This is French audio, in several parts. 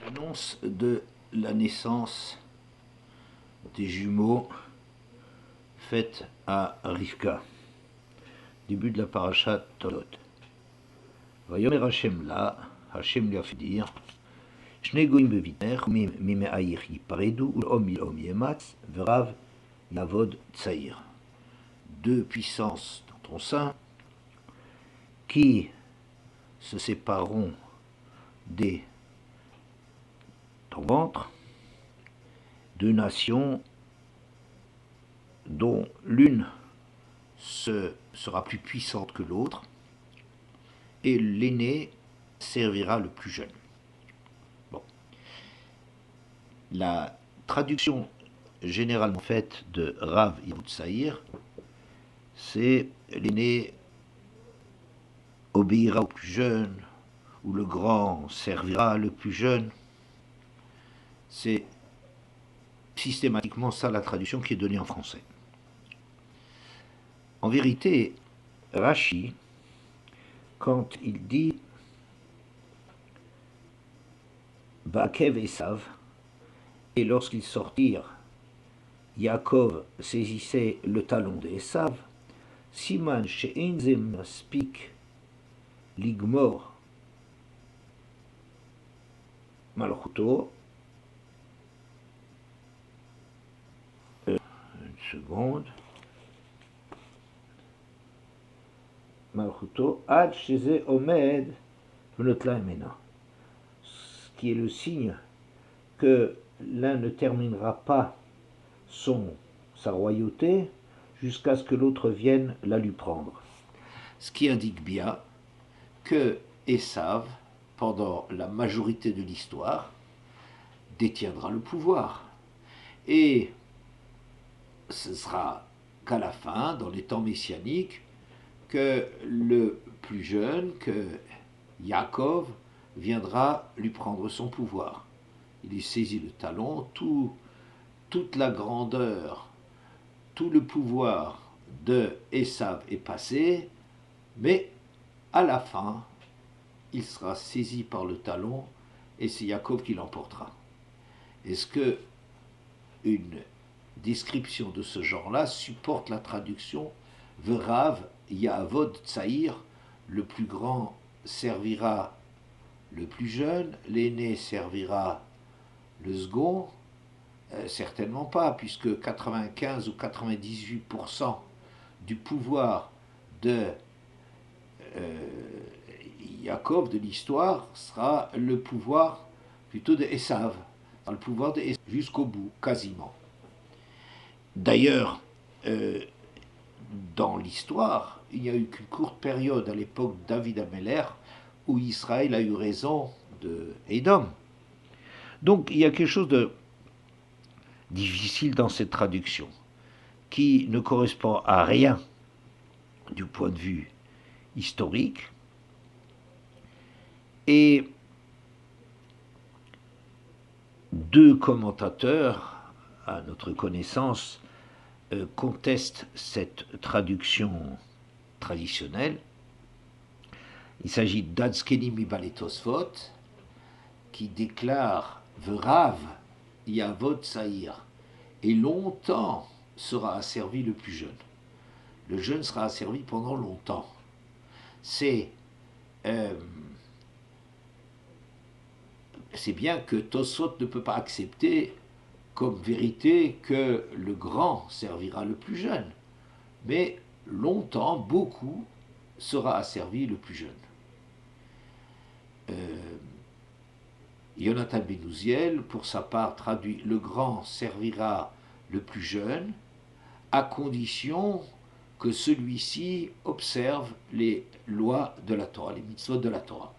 Annonce de la naissance des jumeaux faite à Rivka. Début de la paracha Tolot. Vayomer Hashem la, Hashem lui a fait dire, Shne goim beviter, mime'aïr yiparedu, ul'om yematz, verav yavod tsaïr. Deux puissances dans ton sein qui se sépareront dès ton ventre, deux nations dont l'une sera plus puissante que l'autre, et l'aîné servira le plus jeune. Bon. La traduction généralement faite de Rav Yavod Tsaïr, c'est l'aîné obéira au plus jeune, ou le grand servira le plus jeune. C'est systématiquement ça la traduction qui est donnée en français. En vérité, Rashi, quand il dit Ba'akev Esav, et lorsqu'ils sortirent, Yaakov saisissait le talon d'Esav, Siman she'enzem spik ligmor malchuto. Une seconde. Malchuto ad sheze omed v'notla emena. Ce qui est le signe que l'un ne terminera pas sa royauté jusqu'à ce que l'autre vienne la lui prendre. Ce qui indique bien que Esav, pendant la majorité de l'histoire, détiendra le pouvoir. Et ce sera qu'à la fin, dans les temps messianiques, que le plus jeune, que Yaakov, viendra lui prendre son pouvoir. Il lui saisit le talon, toute la grandeur, tout le pouvoir de Esav est passé, mais à la fin, il sera saisi par le talon et c'est Yaakov qui l'emportera. Est-ce que une description de ce genre-là supporte la traduction Verav Yavod Tsaïr, le plus grand servira le plus jeune, l'aîné servira le second? Certainement pas, puisque 95 ou 98% du pouvoir de Yaakov, de l'histoire, sera le pouvoir plutôt de Esav, le pouvoir de Esav, jusqu'au bout, quasiment. D'ailleurs, dans l'histoire, il n'y a eu qu'une courte période à l'époque de David Améler où Israël a eu raison de Édom. Donc il y a quelque chose de difficile dans cette traduction qui ne correspond à rien du point de vue historique. Et deux commentateurs, à notre connaissance, contestent cette traduction traditionnelle. Il s'agit d'Adskeni Mibale Tosfot, qui déclare Verav Yavod Tsaïr, et longtemps sera asservi le plus jeune. Le jeune sera asservi pendant longtemps. C'est bien que Tosfot ne peut pas accepter comme vérité que le grand servira le plus jeune, mais longtemps, beaucoup, sera asservi le plus jeune. Yonatan ben Uziel, pour sa part, traduit « Le grand servira le plus jeune » à condition que celui-ci observe les lois de la Torah, les mitzvot de la Torah.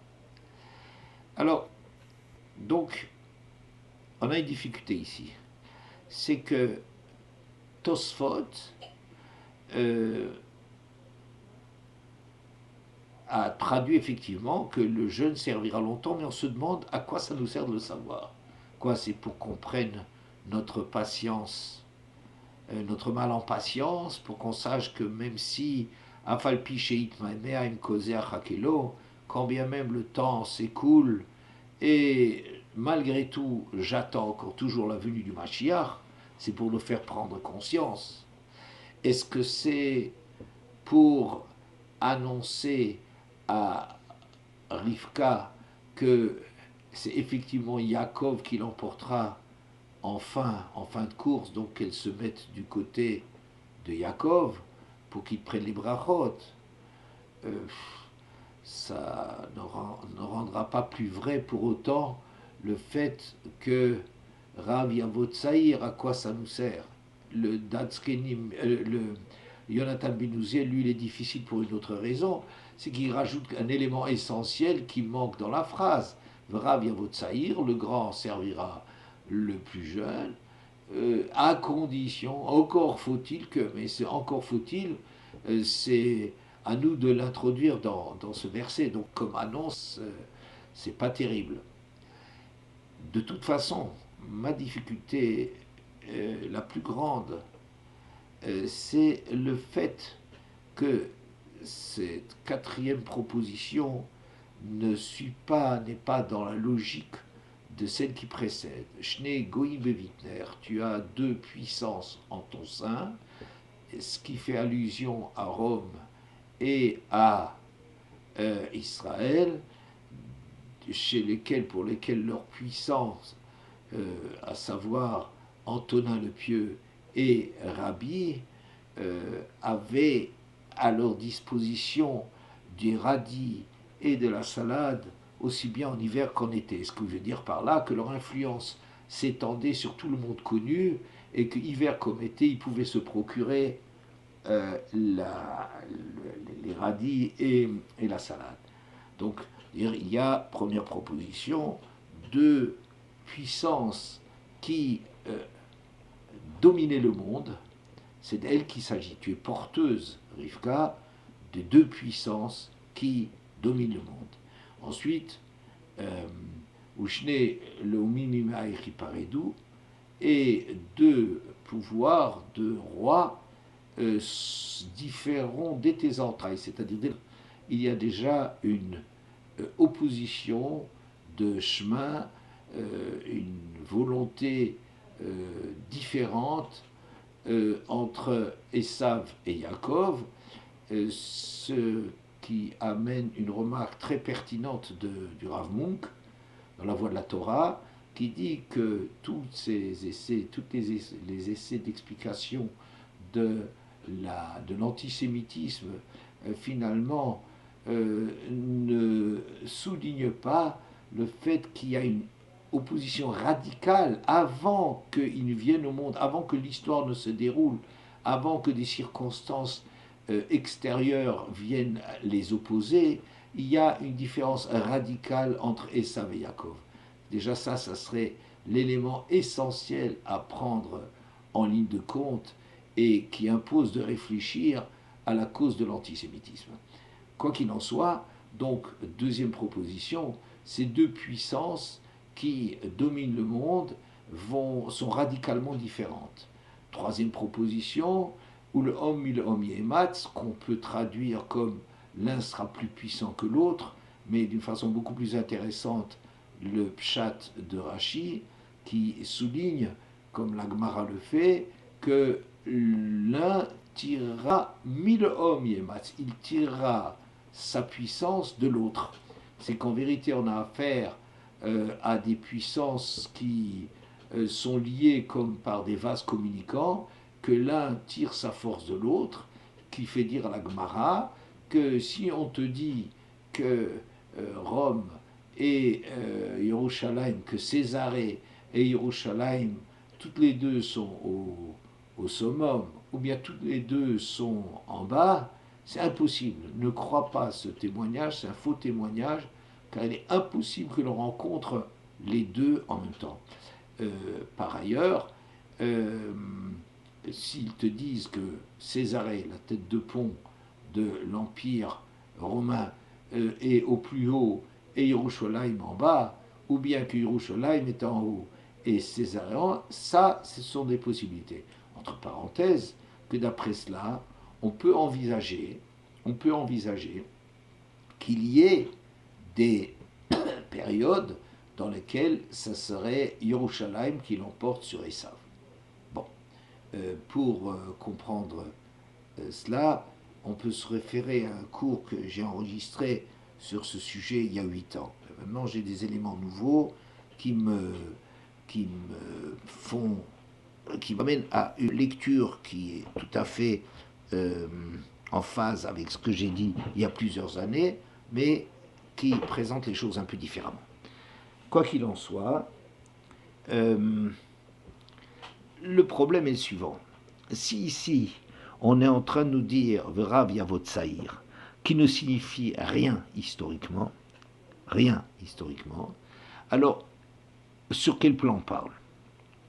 Alors, donc, on a une difficulté ici. C'est que Tosfot a traduit effectivement que le jeune servira longtemps, mais on se demande à quoi ça nous sert de le savoir. Quoi, c'est pour qu'on prenne notre patience, notre mal en patience, pour qu'on sache que même si Afalpi Sheit Maimea Im Koser Hakelo, quand bien même le temps s'écoule et malgré tout, j'attends encore toujours la venue du Mashiach, c'est pour nous faire prendre conscience. Est-ce que c'est pour annoncer à Rivka que c'est effectivement Yaakov qui l'emportera en fin de course, donc qu'elle se mette du côté de Yaakov pour qu'il prenne les brachot? euh, Ça ne rendra pas plus vrai pour autant le fait que Rav Yavot Saïr, à quoi ça nous sert? Le Datskenim, le Jonathan Binouziel, lui, il est difficile pour une autre raison, c'est qu'il rajoute un élément essentiel qui manque dans la phrase. Rav Yavot Saïr, le grand servira le plus jeune, à condition, encore faut-il que, mais c'est encore faut-il, c'est à nous de l'introduire dans ce verset. Donc comme annonce, c'est pas terrible. De toute façon, ma difficulté la plus grande, c'est le fait que cette quatrième proposition n'est pas dans la logique de celle qui précède. Shne Goïm Bevitner, tu as deux puissances en ton sein, ce qui fait allusion à Rome et à Israël, pour lesquels leur puissance, à savoir Antonin le Pieux et Rabbi, avaient à leur disposition du radis et de la salade aussi bien en hiver qu'en été. Ce que je veux dire par là, que leur influence s'étendait sur tout le monde connu et que hiver comme été, ils pouvaient se procurer les radis et la salade. Donc, il y a, première proposition, deux puissances qui dominaient le monde. C'est d'elle qu'il s'agit. Tu es porteuse, Rivka, de deux puissances qui dominent le monde. Ensuite, Ushne Leumimima Echiparedou, et deux pouvoirs de rois différeront dès tes entrailles, c'est-à-dire il y a déjà une opposition de chemin, une volonté différente entre Esav et Yaakov, ce qui amène une remarque très pertinente du Rav Munk dans la Voix de la Torah, qui dit que tous ces essais, les essais d'explication de l'antisémitisme, finalement, ne soulignent pas le fait qu'il y a une opposition radicale avant qu'ils viennent au monde, avant que l'histoire ne se déroule, avant que des circonstances extérieures viennent les opposer. Il y a une différence radicale entre Esav et Yaakov. Déjà ça serait l'élément essentiel à prendre en ligne de compte et qui impose de réfléchir à la cause de l'antisémitisme. Quoi qu'il en soit, donc, deuxième proposition, ces deux puissances qui dominent le monde sont radicalement différentes. Troisième proposition, où le homme et le homme yematz, qu'on peut traduire comme l'un sera plus puissant que l'autre, mais d'une façon beaucoup plus intéressante, le pshat de Rashi, qui souligne, comme la Gemara le fait, que l'un tirera 1000 hommes yematz, il tirera sa puissance de l'autre. C'est qu'en vérité on a affaire à des puissances qui sont liées comme par des vases communicants, que l'un tire sa force de l'autre, qui fait dire à la Gemara que si on te dit que Rome et Yerushalayim, que Césarée et Yerushalayim, toutes les deux sont au summum, ou bien toutes les deux sont en bas, c'est impossible. Ne crois pas ce témoignage, c'est un faux témoignage, car il est impossible que l'on rencontre les deux en même temps. Par ailleurs, s'ils te disent que Césarée, la tête de pont de l'Empire romain, est au plus haut et Yerushalayim en bas, ou bien que Yerushalayim est en haut et Césarée en bas, ça, ce sont des possibilités. Entre parenthèses, que d'après cela, on peut envisager qu'il y ait des périodes dans lequel ça serait Yerushalayim qui l'emporte sur Esav. Bon, pour comprendre cela, on peut se référer à un cours que j'ai enregistré sur ce sujet il y a 8 ans. Maintenant, j'ai des éléments nouveaux qui m'amènent à une lecture qui est tout à fait en phase avec ce que j'ai dit il y a plusieurs années, mais qui présente les choses un peu différemment. Quoi qu'il en soit, le problème est le suivant. Si ici, on est en train de nous dire « V'rav yavot saïr », qui ne signifie rien historiquement, alors, sur quel plan on parle?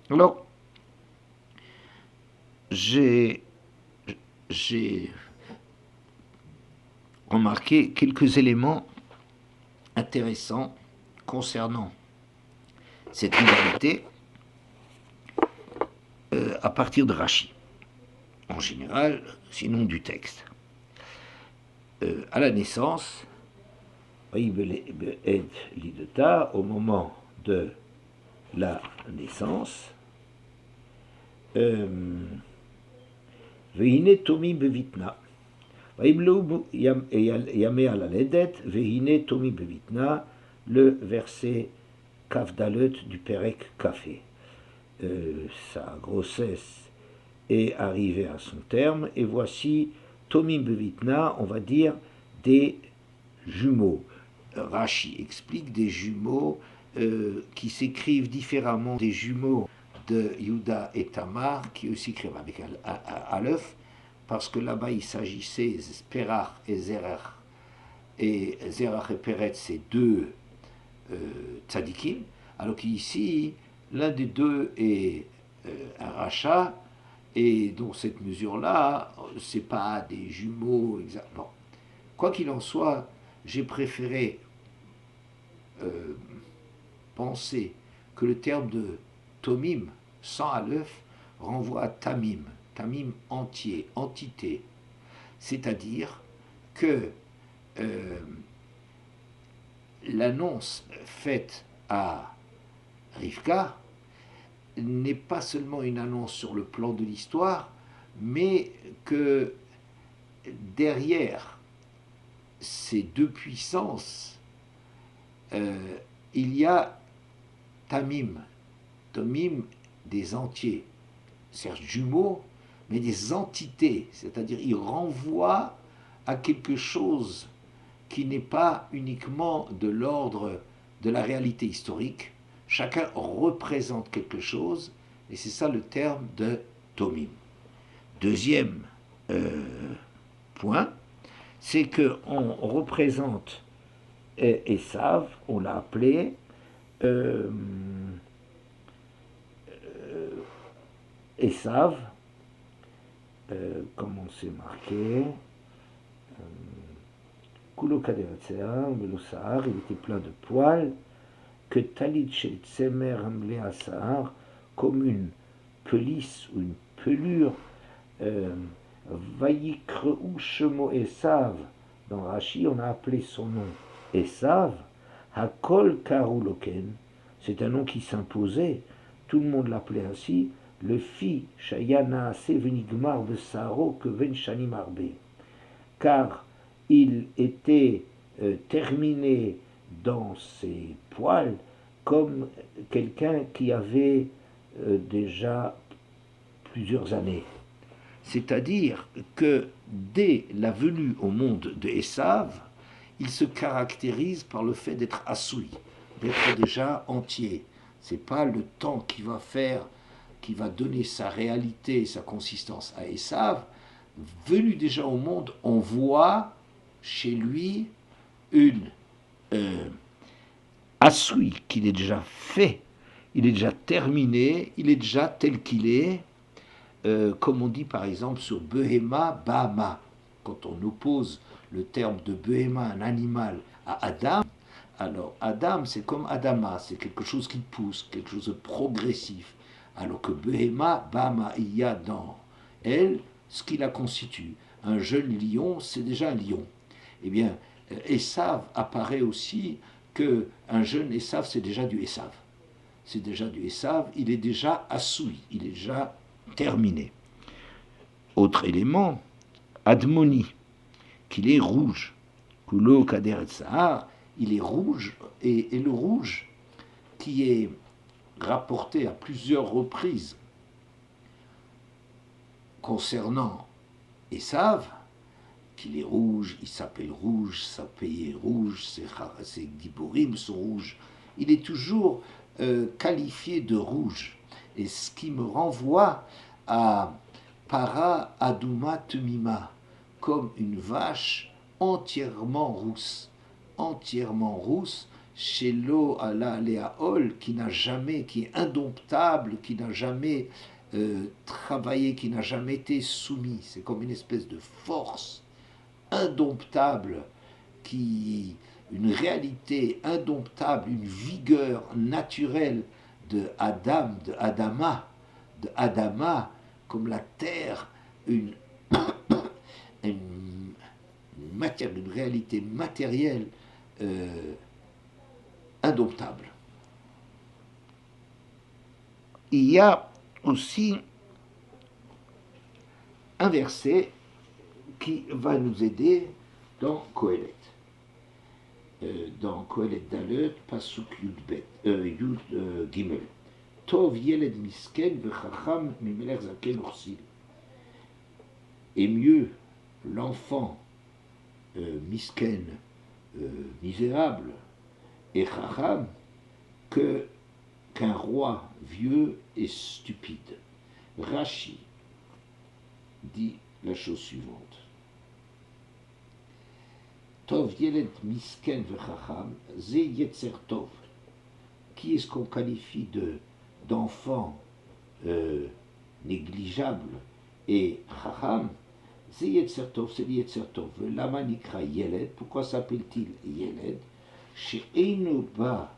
Alors, j'ai remarqué quelques éléments intéressants concernant cette rivalité à partir de Rashi. En général, sinon du texte. À la naissance, au moment de la naissance, Veine Tomi Bevitna. Yame ala ledet, Veine Tomi Bevitna, le verset Kafdalet du Perek Café. Sa grossesse est arrivée à son terme, et voici Tomi Bevitna, on va dire des jumeaux. Rashi explique des jumeaux qui s'écrivent différemment des jumeaux de Yuda et Tamar, qui aussi écrivent avec un Aleph, parce que là-bas il s'agissait Perach et Zerach, et Zerach et Peret, c'est deux tzadikim, alors qu'ici, l'un des deux est un rachat, et donc cette mesure-là, c'est pas des jumeaux exactement. Quoi qu'il en soit, j'ai préféré penser que le terme de Tomim, sans Aleph, renvoie à Tamim, Tamim entier, entité. C'est-à-dire que l'annonce faite à Rivka n'est pas seulement une annonce sur le plan de l'histoire, mais que derrière ces deux puissances, il y a Tamim, des entiers, certes jumeaux, mais des entités, c'est-à-dire il renvoie à quelque chose qui n'est pas uniquement de l'ordre de la réalité historique. Chacun représente quelque chose, et c'est ça le terme de Tomim. Deuxième point, c'est qu'on représente Esav, on l'a appelé Esav, comme on s'est marqué, Kulo Kaderatsear, Melosahar, il était plein de poils, que Talit Shel Tsemer Hamle Asahar, comme une pelisse ou une pelure, Vayikreu Shemo Esav, dans Rashi, on a appelé son nom Esav, Hakol Karuloken, c'est un nom qui s'imposait, tout le monde l'appelait ainsi, le fi Shayana Sevenigmar Besaro que Venshani Arbe, car il était terminé dans ses poils comme quelqu'un qui avait déjà plusieurs années. C'est-à-dire que dès la venue au monde de Esav, il se caractérise par le fait d'être assoui, d'être déjà entier. C'est pas le temps qui va donner sa réalité, sa consistance à Esav. Venu déjà au monde, on voit chez lui une assoui qu'il est déjà fait, il est déjà terminé, il est déjà tel qu'il est, comme on dit par exemple sur Behema, Bahama. Quand on oppose le terme de Behema, un animal, à Adam, alors Adam c'est comme Adama, c'est quelque chose qui pousse, quelque chose de progressif. Alors que Behema, Bahama, il y a dans elle ce qui la constitue. Un jeune lion, c'est déjà un lion. Eh bien, Esav apparaît aussi qu'un jeune Esav, c'est déjà du Esav. C'est déjà du Esav, il est déjà assoui, il est déjà terminé. Autre élément, Admoni, qu'il est rouge. Kulo Kader et Sahar, il est rouge, et le rouge qui est rapporté à plusieurs reprises concernant Esav, qu'il est rouge, il s'appelle rouge, sa pays est rouge, ses Giborim sont rouges, il est toujours qualifié de rouge. Et ce qui me renvoie à Para Aduma Temima, comme une vache entièrement rousse, chez l'eau à la Léaol, qui n'a jamais, qui est indomptable, qui n'a jamais travaillé, qui n'a jamais été soumis. C'est comme une espèce de force indomptable, une réalité indomptable, une vigueur naturelle de Adama, comme la terre, une matière, une réalité matérielle indomptable. Il y a aussi un verset qui va nous aider dans Kohelet. Dans Kohelet Dalet, Pasuk Yud Gimel. Tov Yeled Misken v'chacham mimeler zaken ursil. Et mieux l'enfant misken, misérable, et chacham, qu'un roi vieux et stupide. Rashi dit la chose suivante. Tov Yeled Misken v'chacham, ze Yetzer Tov. Qui est-ce qu'on qualifie d'enfant négligeable et chacham? C'est Yetzer Tov, c'est Yetzer Tov. Lama nikra Yeled, pourquoi s'appelle-t-il Yeled? She'einu ba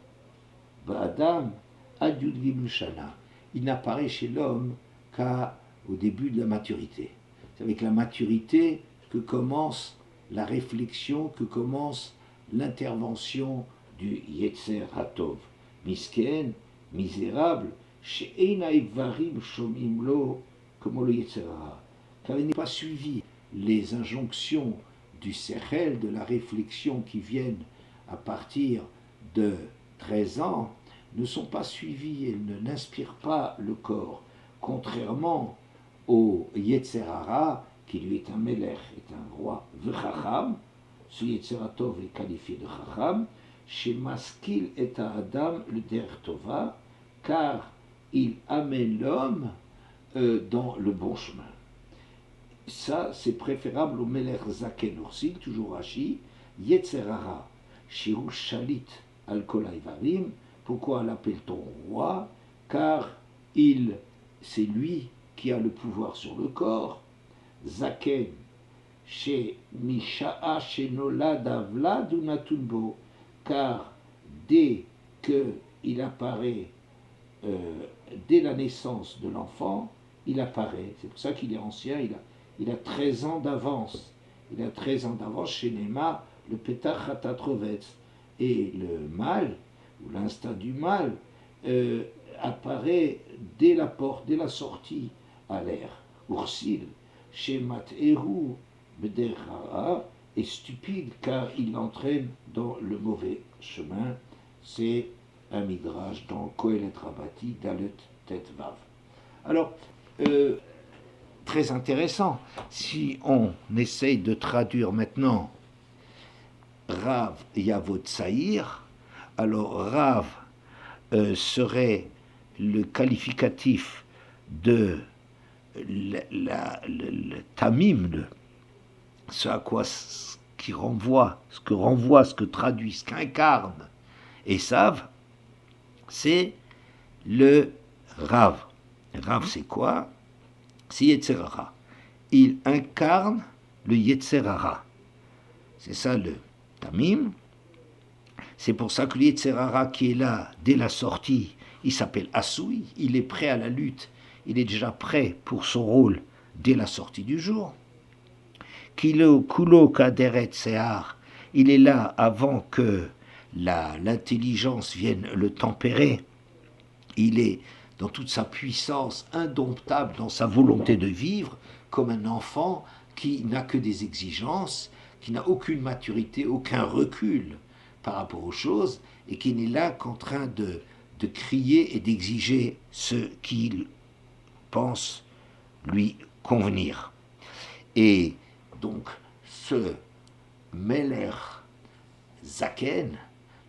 ba'adam ad yud gimel shana. Il n'apparaît chez l'homme qu'au début de la maturité. C'est avec la maturité que commence la réflexion, que commence l'intervention du Yetzer HaTov. Misken, misérable, she'eina ivarim shomim lo comme le Yetzer Hara. Car il n'est pas suivi les injonctions du Sechel, de la réflexion qui viennent à partir de 13 ans, ne sont pas suivies et n'inspirent pas le corps, contrairement au Yetzer Hara, qui lui est un Melech, est un roi, V'chacham, ce Yetzer HaTov est qualifié de Chacham, chez Maskil et Adam le Der Tova, car il amène l'homme dans le bon chemin. Ça, c'est préférable au Melech Zaken Ursil, toujours Rashi, Yetzer Hara, Shehu Shalit al Kol Haivarim. Pourquoi l'appelle-t-on roi? Car c'est lui qui a le pouvoir sur le corps. Zaken, chez Misha'a Shenolad Avlad Unatunbo, car dès qu'il apparaît, dès la naissance de l'enfant, il apparaît. C'est pour ça qu'il est ancien, il a 13 ans d'avance. Il a 13 ans d'avance chez Néma, le Petach Hatatrovetz. Et le mal, ou l'instinct du mal, apparaît dès la porte, dès la sortie à l'air. Ursil, chez Mat'ehu, Bederhara, est stupide car il l'entraîne dans le mauvais chemin. C'est un midrash dans Kohelet Rabati, Dalet Tet Vav. Alors, très intéressant. Si on essaye de traduire maintenant Rav Yavot Saïr, alors Rav serait le qualificatif de le tamim, ce à quoi ce que traduit, ce qu'incarne Esav, c'est le Rav. Rav, c'est quoi? C'est Yetzer Hara. Il incarne le Yetzer Hara. C'est ça le tamim. C'est pour ça que le Yetzer Hara qui est là dès la sortie, il s'appelle Assoui, il est prêt à la lutte, il est déjà prêt pour son rôle dès la sortie du jour. Kilo Kulo Kaderet Sehar, il est là avant que l'intelligence vienne le tempérer. Il est dans toute sa puissance indomptable, dans sa volonté de vivre, comme un enfant qui n'a que des exigences, qui n'a aucune maturité, aucun recul par rapport aux choses, et qui n'est là qu'en train de crier et d'exiger ce qu'il pense lui convenir. Et donc, ce Meler Zaken,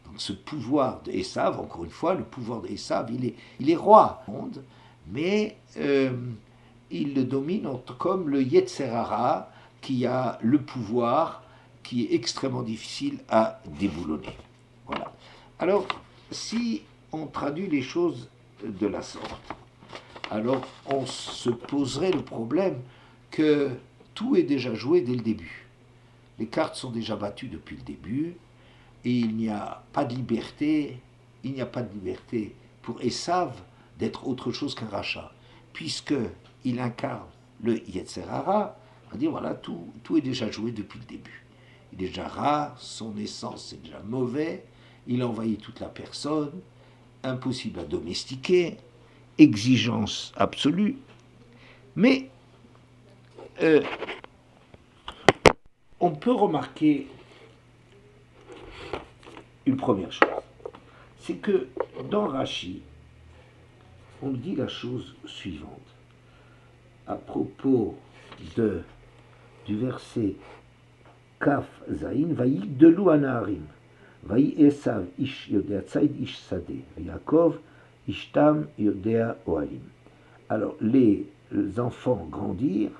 donc ce pouvoir de Esav, encore une fois, le pouvoir de Esav, il est roi du monde, mais il le domine comme le Yetzerara, qui a le pouvoir qui est extrêmement difficile à déboulonner. Voilà. Alors, si on traduit les choses de la sorte, alors on se poserait le problème que tout est déjà joué dès le début. Les cartes sont déjà battues depuis le début, et il n'y a pas de liberté, pour Esav d'être autre chose qu'un rachat, puisqu'il incarne le Yetzerara, on va dire voilà, tout est déjà joué depuis le début. Il est déjà rat, son essence c'est déjà mauvais, il envahit toute la personne, impossible à domestiquer, exigence absolue, mais on peut remarquer une première chose, c'est que dans Rashi, on dit la chose suivante, à propos du verset Kaf Zain, Vayigdelu Anaharim, Vayi Esav ish yodea tzaid ish sadeh, Yaakov ishtam yodea ohalim. Alors les enfants grandirent,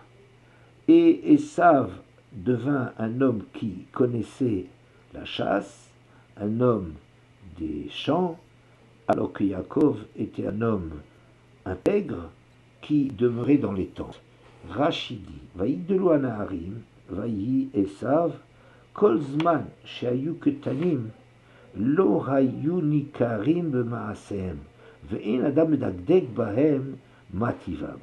et Esav devint un homme qui connaissait la chasse, un homme des champs, alors que Yaakov était un homme intègre qui demeurait dans les tentes. Rashi dit, Vayigdelu Anaharim, Vayi Esav, Kol zman shehayu ketanim, lo hayu nikarim b'maasehem, ve'en adam medakdek bahem mativam.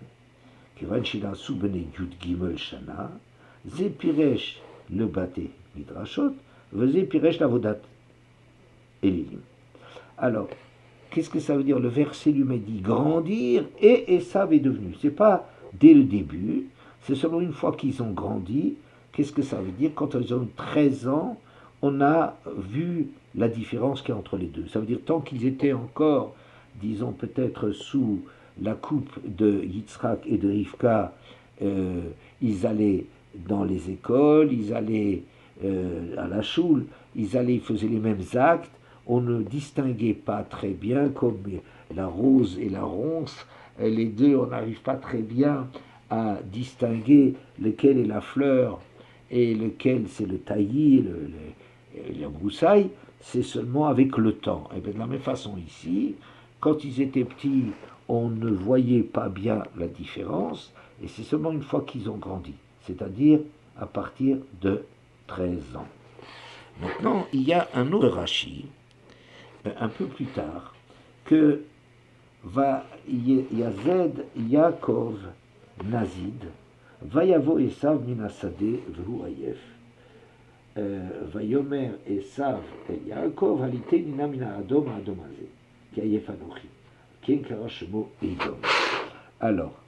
כיוון שנעשו בני י"ג שנה, זה פירש לבתי מדרשות, וזה פירש לעבודת אלילים. Alors, qu'est-ce que ça veut dire? Le verset lui dit grandir, et Esav est devenu. C'est pas dès le début, c'est seulement une fois qu'ils ont grandi. Qu'est-ce que ça veut dire? Quand ils ont 13 ans, on a vu la différence qu'il y a entre les deux. Ça veut dire tant qu'ils étaient encore, disons peut-être sous la coupe de Yitzhak et de Rivka, ils allaient dans les écoles, ils allaient à la choule, ils faisaient les mêmes actes, on ne distinguait pas très bien, comme la rose et la ronce, les deux, on n'arrive pas très bien à distinguer lequel est la fleur et lequel c'est le taillis, la broussaille, c'est seulement avec le temps. Et bien de la même façon ici, quand ils étaient petits, on ne voyait pas bien la différence, et c'est seulement une fois qu'ils ont grandi, c'est-à-dire à partir de 13 ans. Maintenant, il y a un autre Rashi, un peu plus tard, que va Yazed Yaakov Nazid, Vayavo Esav minasade v'hu ayef, Vayomer Esav el Yaakov halite nina mina adom adom haze, ki ayef anochi. Alors,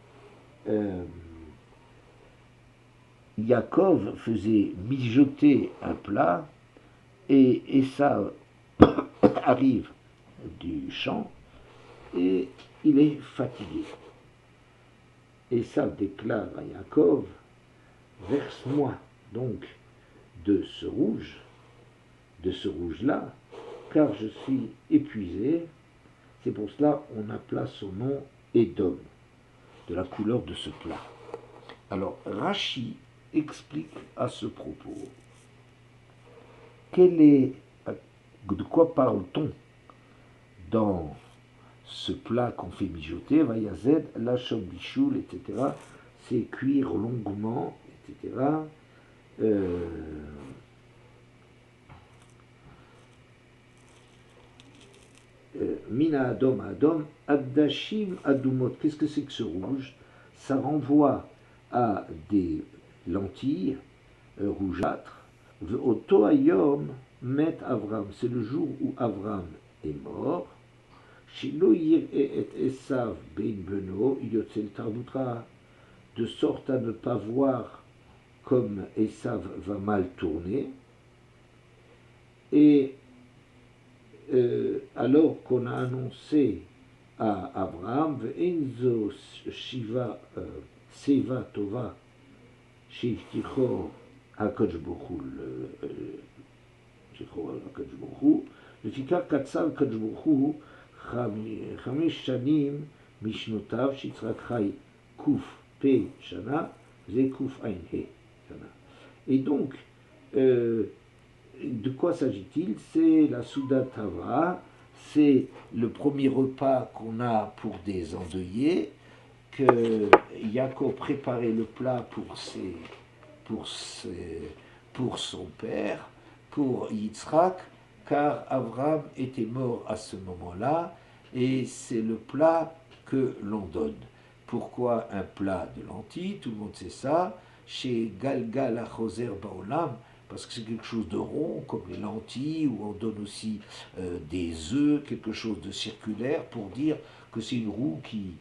Yaakov faisait mijoter un plat, et Esav arrive du champ et il est fatigué. Esav déclare à Yaakov, verse-moi donc de ce rouge-là, car je suis épuisé. C'est pour cela qu'on appela son nom Édom, de la couleur de ce plat. Alors Rashi explique à ce propos de quoi parle-t-on dans ce plat qu'on fait mijoter, Vayazed, Lachom Bichoul, etc. C'est cuire longuement, etc. Mina Adom Adom, Addashim Adumot. Qu'est-ce que c'est que ce rouge? Ça renvoie à des lentilles rougeâtres. Ve'oto hayom met Avram, c'est le jour où Avram est mort. Shelo yir et Esav ben beno yotzel tarbutra, de sorte à ne pas voir comme Esav va mal tourner. Et alors qu'on a annoncé à Abraham, Enzo Shiva Seva Tova Shivticho HaKadosh Baruch Hu, לפיכך קצב הקדוש ברוך הוא 5 שנים משנותיו, שיצחק חי ק"פ שנה, זה קע"ה שנה. Et donc, de quoi s'agit-il? C'est la Souda Tava, c'est le premier repas qu'on a pour des endeuillés, que Yaakov préparait le plat pour son père, pour Yitzhak, car Abraham était mort à ce moment-là, et c'est le plat que l'on donne. Pourquoi un plat de lentilles? Tout le monde sait ça. Chez Galgal Achoser Baolam, parce que c'est quelque chose de rond, comme les lentilles, où on donne aussi des œufs, quelque chose de circulaire, pour dire que c'est une roue qui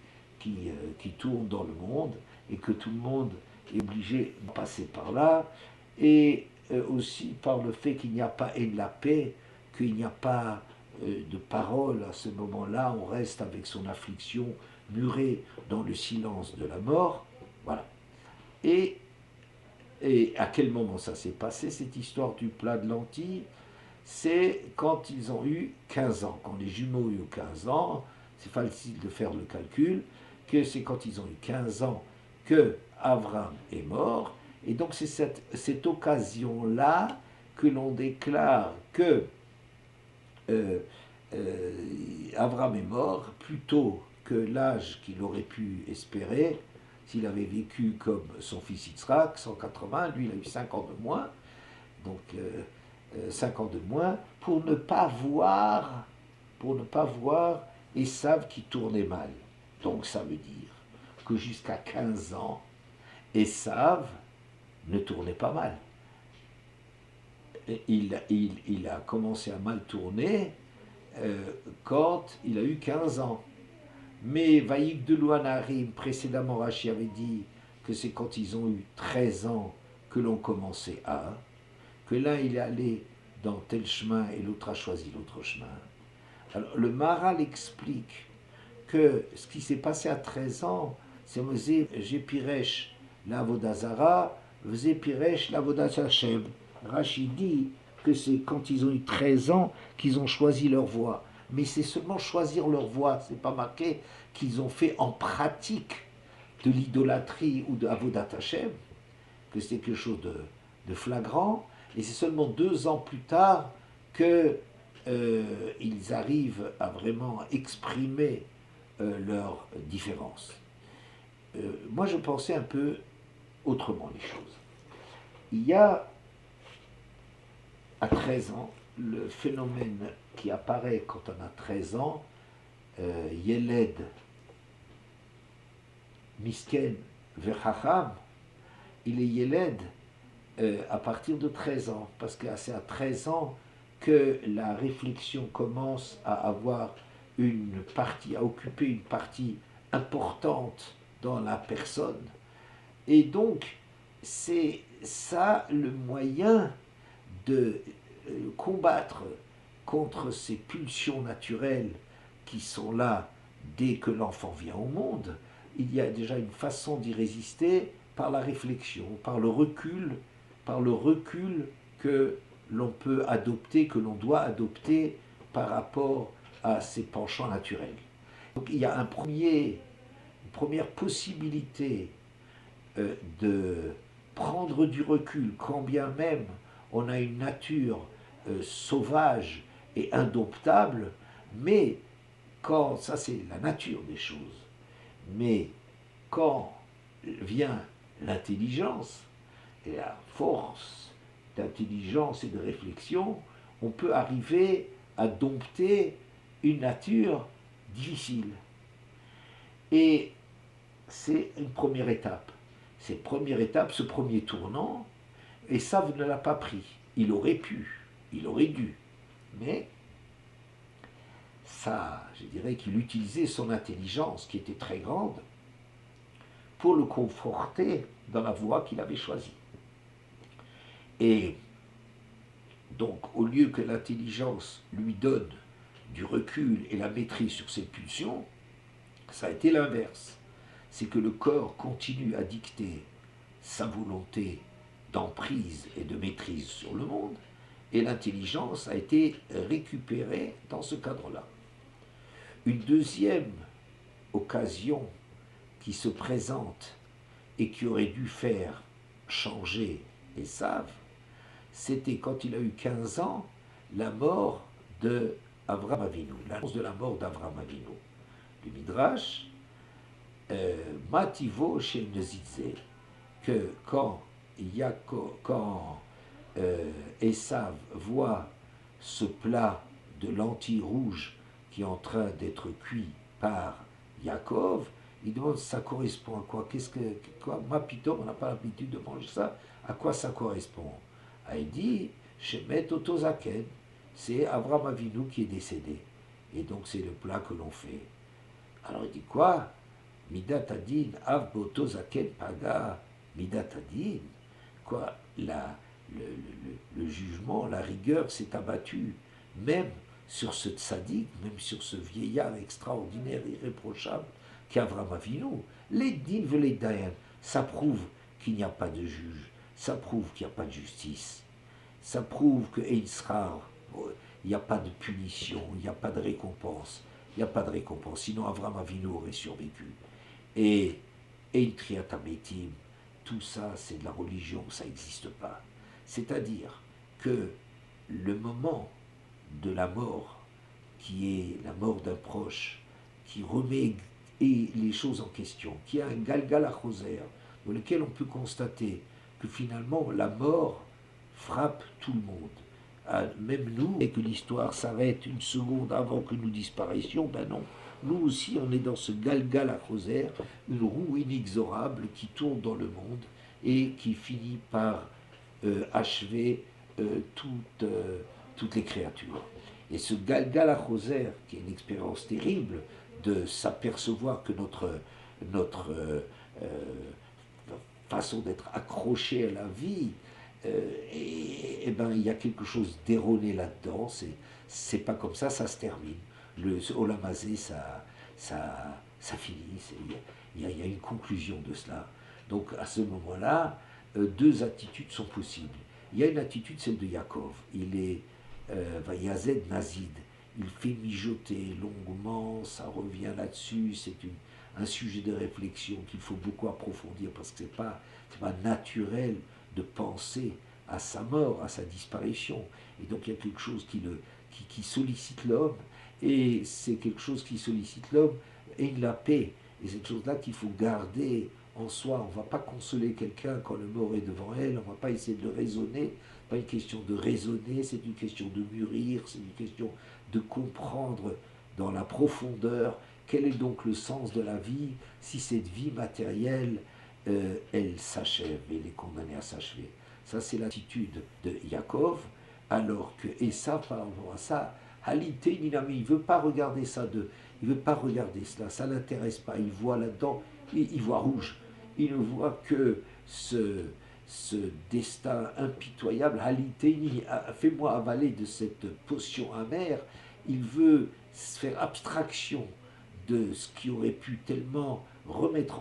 tourne dans le monde, et que tout le monde est obligé de passer par là, et aussi par le fait qu'il n'y a pas et de la paix, qu'il n'y a pas de parole à ce moment-là, on reste avec son affliction, muré dans le silence de la mort. Voilà. Et à quel moment ça s'est passé, cette histoire du plat de lentilles? C'est quand ils ont eu 15 ans. Quand les jumeaux ont eu 15 ans, c'est facile de faire le calcul, que c'est quand ils ont eu 15 ans que Avram est mort. Et donc c'est cette occasion-là que l'on déclare que Avram est mort plus tôt que l'âge qu'il aurait pu espérer s'il avait vécu comme son fils Yitzhak, 180, lui il a eu 5 ans de moins, donc 5 ans de moins, pour ne pas voir Esav qui tournait mal. Donc ça veut dire que jusqu'à 15 ans, Esav ne tournait pas mal. Il a commencé à mal tourner quand il a eu 15 ans. Mais Vaïk de Louanarim, précédemment Rachi avait dit que c'est quand ils ont eu 13 ans que l'on commençait à, que l'un il est allé dans tel chemin et l'autre a choisi l'autre chemin. Alors le Maharal explique que ce qui s'est passé à 13 ans, c'est j'ai Piresh l'Avodazara, Vze Piresh l'Avodas Hashem. Rachi dit que c'est quand ils ont eu 13 ans qu'ils ont choisi leur voie. Mais c'est seulement choisir leur voie, c'est pas marqué qu'ils ont fait en pratique de l'idolâtrie ou de Avodat Hashem, que c'est quelque chose de flagrant, et c'est seulement 2 ans plus tard que ils arrivent à vraiment exprimer leur différence. Moi je pensais un peu autrement les choses. Il y a à 13 ans, le phénomène qui apparaît quand on a 13 ans, Yeled, Misken, Vechacham, il est Yeled à partir de 13 ans, parce que c'est à 13 ans que la réflexion commence à avoir une partie, à occuper une partie importante dans la personne. Et donc, c'est ça le moyen de combattre contre ces pulsions naturelles qui sont là dès que l'enfant vient au monde. Il y a déjà une façon d'y résister par la réflexion, par le recul que l'on peut adopter, que l'on doit adopter par rapport à ces penchants naturels. Donc il y a une première possibilité de prendre du recul, quand bien même on a une nature sauvage et indomptable, mais quand, ça c'est la nature des choses, mais quand vient l'intelligence et la force d'intelligence et de réflexion, on peut arriver à dompter une nature difficile. Et c'est une première étape. Cette première étape, ce premier tournant, Esav ne l'a pas pris. Il aurait pu. Il aurait dû. Mais ça, je dirais qu'il utilisait son intelligence, qui était très grande, pour le conforter dans la voie qu'il avait choisie. Et donc, au lieu que l'intelligence lui donne du recul et la maîtrise sur ses pulsions, ça a été l'inverse. C'est que le corps continue à dicter sa volonté d'emprise et de maîtrise sur le monde, et l'intelligence a été récupérée dans ce cadre-là. Une deuxième occasion qui se présente et qui aurait dû faire changer Esav, c'était quand il a eu 15 ans, la mort de Avraham Avinu, l'annonce de la mort d'Avraham Avinu. Le Midrash, Mativo chez Nezitze, que quand Esav voit ce plat de lentilles rouges qui est en train d'être cuit par Yaakov, il demande ça correspond à quoi? Moi, Pitom, on n'a pas l'habitude de manger ça. À quoi ça correspond? Il dit Shemet Otozaken, c'est Avraham Avinu qui est décédé. Et donc c'est le plat que l'on fait. Alors il dit quoi? Midat Adin, Av Botozaken Paga, Midat Adin. Quoi? Le jugement, la rigueur s'est abattue, même sur ce tzaddik, même sur ce vieillard extraordinaire, irréprochable, qu'Avraham Avinu. Les din veulent dayan, ça prouve qu'il n'y a pas de juge, ça prouve qu'il n'y a pas de justice, ça prouve que il n'y a pas de punition, il n'y a pas de récompense, il n'y a pas de récompense, sinon Avraham Avinu aurait survécu. Et Triatametim, tout ça c'est de la religion, ça n'existe pas. C'est-à-dire que le moment de la mort, qui est la mort d'un proche, qui remet les choses en question, qui a un galgal à choser, dans lequel on peut constater que finalement la mort frappe tout le monde, même nous, et que l'histoire s'arrête une seconde avant que nous disparaissions, ben non. Nous aussi, on est dans ce galgal à choser, une roue inexorable qui tourne dans le monde et qui finit par achever toutes les créatures. Et ce galgal à choser, qui est une expérience terrible de s'apercevoir que notre façon d'être accroché à la vie, et ben il y a quelque chose d'erroné là-dedans. C'est pas comme ça se termine. Le Olamazé, ça finit. Il y a une conclusion de cela. Donc à ce moment-là, deux attitudes sont possibles. Il y a une attitude, celle de Yaakov. Il est Vayazed Nazid. Il fait mijoter longuement, ça revient là-dessus. C'est un sujet de réflexion qu'il faut beaucoup approfondir parce que c'est pas naturel de penser à sa mort, à sa disparition. Et donc il y a quelque chose qui sollicite l'homme, et c'est quelque chose qui sollicite l'homme et la paix. Et cette chose-là qu'il faut garder en soi. On ne va pas consoler quelqu'un quand le mort est devant elle, on ne va pas essayer de le raisonner. Pas une question de raisonner, c'est une question de mûrir, c'est une question de comprendre dans la profondeur quel est donc le sens de la vie si cette vie matérielle elle s'achève, elle est condamnée à s'achever. Ça c'est l'attitude de Yaakov, alors que Esav par rapport à ça, Halité Ninami, il ne veut pas regarder ça, il ne veut pas regarder cela, ça ne l'intéresse pas, il voit là-dedans, il voit rouge, il ne voit que ce destin impitoyable, Haliteni, fais-moi avaler de cette potion amère. Il veut faire abstraction de ce qui aurait pu tellement remettre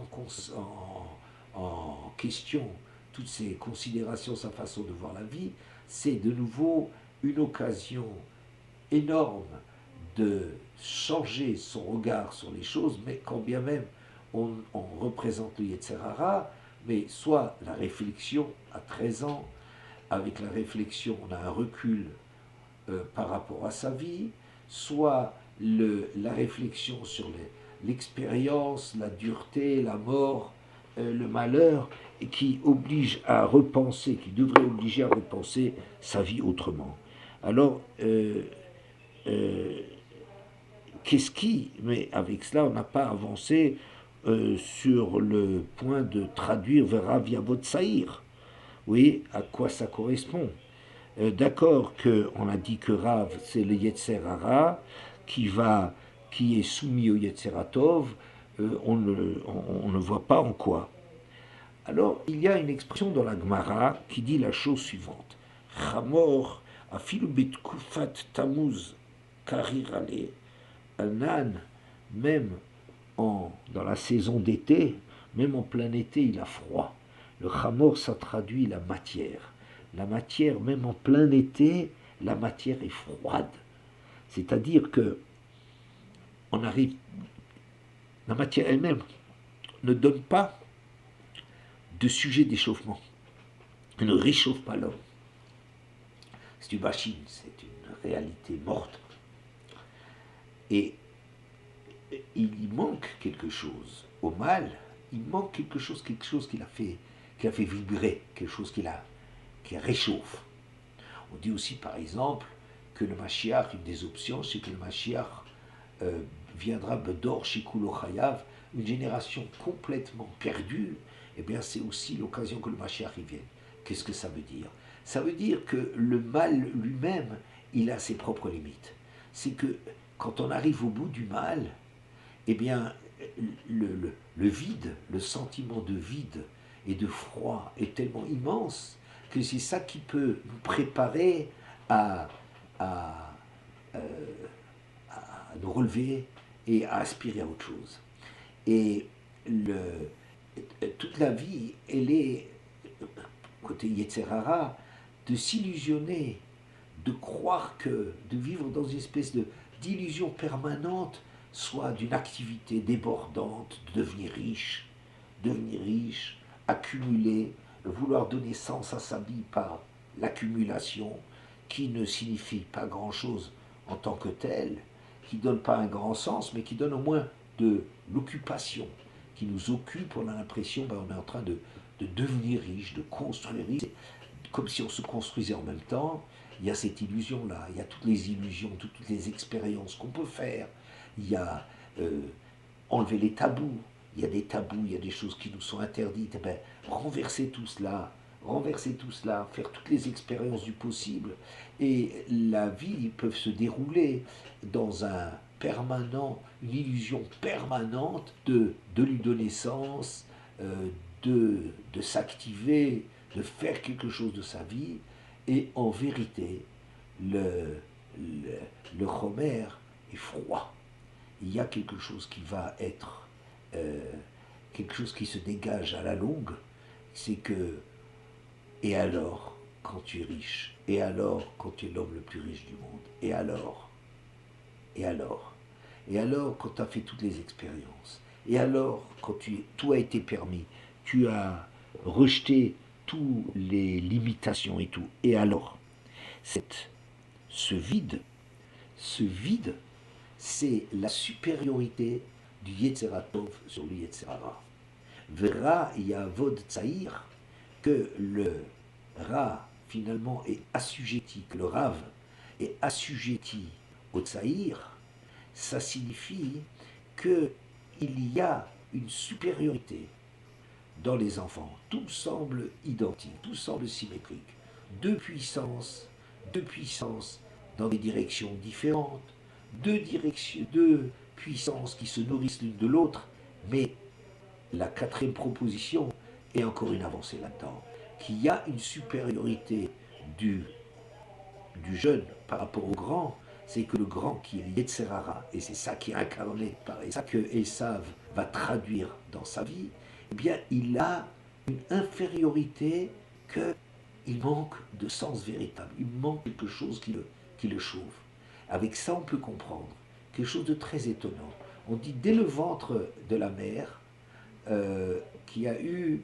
en question toutes ces considérations, sa façon de voir la vie. C'est de nouveau une occasion énorme de changer son regard sur les choses, mais quand bien même on représente le Yetzirah, mais soit la réflexion à 13 ans, avec la réflexion on a un recul par rapport à sa vie, soit la réflexion sur l'expérience, la dureté, la mort, le malheur, et qui oblige à repenser, qui devrait obliger à repenser sa vie autrement. Alors, mais avec cela, on n'a pas avancé sur le point de traduire Verav Yavot Saïr. Oui, à quoi ça correspond? d'accord qu'on a dit que Rav, c'est le Yetzer Hara qui est soumis au Yetzer Tov, on ne voit pas en quoi. Alors, il y a une expression dans la Gemara qui dit la chose suivante. Chamor afilu betkufat tamuz karir ale. Un âne, même dans la saison d'été, même en plein été, il a froid. Le chamor, ça traduit la matière. La matière, même en plein été, la matière est froide. C'est-à-dire que la matière elle-même ne donne pas de sujet d'échauffement. Elle ne réchauffe pas l'homme. C'est une machine, c'est une réalité morte. Et il y manque quelque chose. Au mal, il manque quelque chose qui l'a fait vibrer, quelque chose qui réchauffe. On dit aussi, par exemple, que le Mashiach, une des options, c'est que le Mashiach viendra Bedor Shikulo Chayav, une génération complètement perdue. Eh bien, c'est aussi l'occasion que le Mashiach y vienne. Qu'est-ce que ça veut dire? Ça veut dire que le mal lui-même, il a ses propres limites. C'est que quand on arrive au bout du mal, eh bien, le vide, le sentiment de vide et de froid est tellement immense que c'est ça qui peut nous préparer à nous relever et à aspirer à autre chose. Et toute la vie, elle est, côté Yetzer Hara, de s'illusionner, de croire que, de vivre dans une espèce d'illusion permanente, soit d'une activité débordante, de devenir riche, accumuler, vouloir donner sens à sa vie par l'accumulation, qui ne signifie pas grand-chose en tant que telle, qui ne donne pas un grand sens, mais qui donne au moins de l'occupation, qui nous occupe. On a l'impression qu'on est en train de devenir riche, de construire riche, comme si on se construisait en même temps. Il y a cette illusion-là, il y a toutes les illusions, toutes les expériences qu'on peut faire. Il y a enlever les tabous, il y a des tabous, il y a des choses qui nous sont interdites. Eh bien, renverser tout cela, faire toutes les expériences du possible. Et la vie peut se dérouler dans une illusion permanente de lui donner sens, de s'activer, de faire quelque chose de sa vie. Et en vérité, le Homer est froid. Il y a quelque chose qui va être, quelque chose qui se dégage à la longue, c'est que, et alors, quand tu es riche, et alors, quand tu es l'homme le plus riche du monde, et alors, quand tu as fait toutes les expériences, et alors, quand tout a été permis, tu as rejeté toutes les limitations et tout, et alors, ce vide, c'est la supériorité du Yetzer Tov sur le Yetzer Hara. Vera Yavod Tsaïr, que le Ra finalement est assujetti, que le Rav est assujetti au Tsaïr, ça signifie qu'il y a une supériorité dans les enfants. Tout semble identique, tout semble symétrique. Deux puissances dans des directions différentes, deux puissances qui se nourrissent l'une de l'autre, mais la quatrième proposition est encore une avancée là-dedans, qu'il y a une supériorité du jeune par rapport au grand, c'est que le grand qui est Yetzer Hara, et c'est ça qui est incarné par Esav, que Esav va traduire dans sa vie, eh bien il a une infériorité qu'il manque de sens véritable, il manque quelque chose qui le chauffe. Avec ça, on peut comprendre quelque chose de très étonnant. On dit dès le ventre de la mère, qui a eu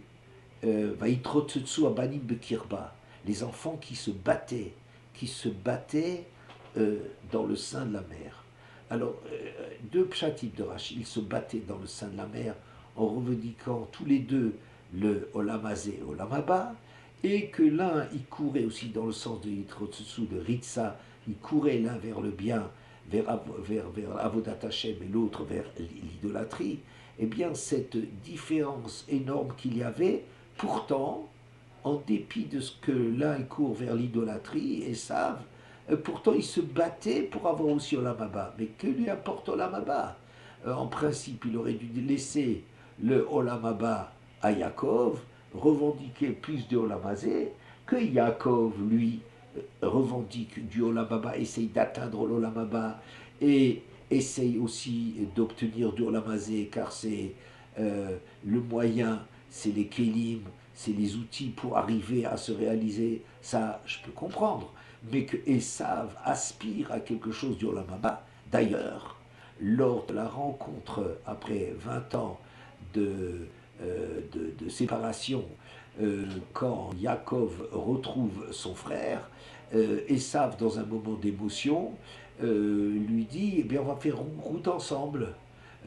Vaïtrotsutsu Abanim Bekirba, les enfants qui se battaient dans le sein de la mère. Alors, deux pshatim de Rashi, ils se battaient dans le sein de la mère en revendiquant tous les deux le Olam Hazé et Olam Haba, et que l'un, il courait aussi dans le sens de Yitrotsutsu, de Ritsa, il courait l'un vers le bien, vers Avodat Hashem, et l'autre vers l'idolâtrie. Eh bien, cette différence énorme qu'il y avait, pourtant, en dépit de ce que l'un court vers l'idolâtrie, Esav, pourtant il se battait pour avoir aussi Olam Haba. Mais que lui apporte Olam Haba? En principe, il aurait dû laisser le Olam Haba à Yaakov, revendiquer plus de Olam Hazé, que Yaakov, lui, revendique du Olam Haba, essaye d'atteindre l'Olam Haba, et essaye aussi d'obtenir du Olam Hazé, car c'est le moyen, c'est les Kélim, c'est les outils pour arriver à se réaliser, ça je peux comprendre. Mais que Esav aspire à quelque chose du Olam Haba, d'ailleurs, lors de la rencontre après 20 ans de séparation, quand Yaakov retrouve son frère, Esav, dans un moment d'émotion, lui dit, eh bien on va faire route ensemble.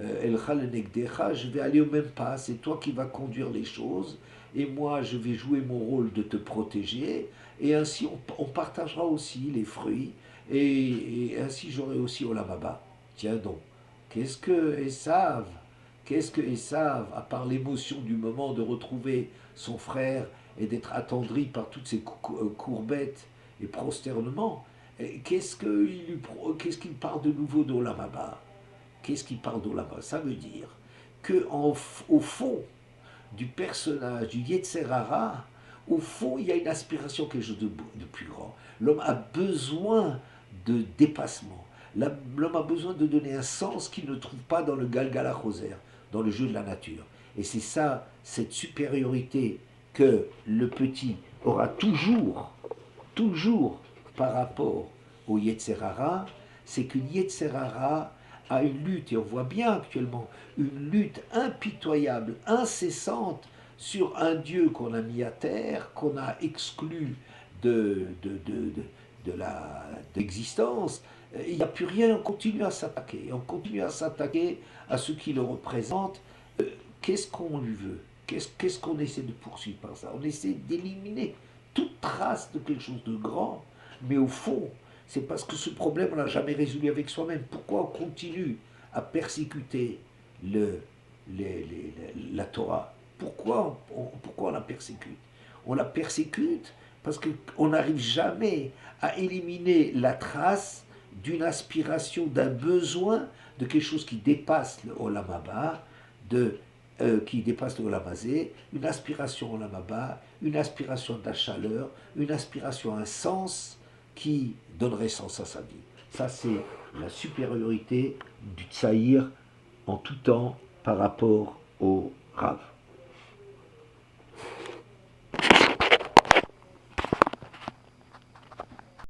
Je vais aller au même pas, c'est toi qui vas conduire les choses, et moi je vais jouer mon rôle de te protéger, et ainsi on partagera aussi les fruits, et ainsi j'aurai aussi Olam Haba. Tiens donc, qu'est-ce que Esav, qu'est-ce que Esav, à part l'émotion du moment de retrouver son frère et d'être attendri par toutes ces courbettes et prosternements, qu'est-ce qu'il parle de nouveau d'Olam Haba? Qu'est-ce qu'il parle d'Olam Haba? Ça veut dire que au fond du personnage du Yetzer Hara, au fond, il y a une aspiration, quelque chose de plus grand. L'homme a besoin de dépassement. L'homme a besoin de donner un sens qu'il ne trouve pas dans le Galgala Choser, dans le jeu de la nature. Et c'est ça, cette supériorité que le petit aura toujours, toujours par rapport au Yetzer Hara, c'est que le Yetzer Hara a une lutte, et on voit bien actuellement, une lutte impitoyable, incessante, sur un Dieu qu'on a mis à terre, qu'on a exclu de l'existence. Il n'y a plus rien, on continue à s'attaquer. On continue à s'attaquer à ce qui le représente. Qu'est-ce qu'on lui veut? Qu'est-ce qu'on essaie de poursuivre par ça? On essaie d'éliminer toute trace de quelque chose de grand, mais au fond, c'est parce que ce problème, on l'a jamais résolu avec soi-même. Pourquoi on continue à persécuter la Torah? Pourquoi on la persécute? On la persécute parce qu'on n'arrive jamais à éliminer la trace d'une aspiration, d'un besoin, de quelque chose qui dépasse le Olam Haba, qui dépasse le Olam Hazé, une aspiration au Olam Haba, une aspiration à la chaleur, une aspiration à un sens qui donnerait sens à sa vie. Ça, c'est la supériorité du Tsaïr en tout temps par rapport au Rav.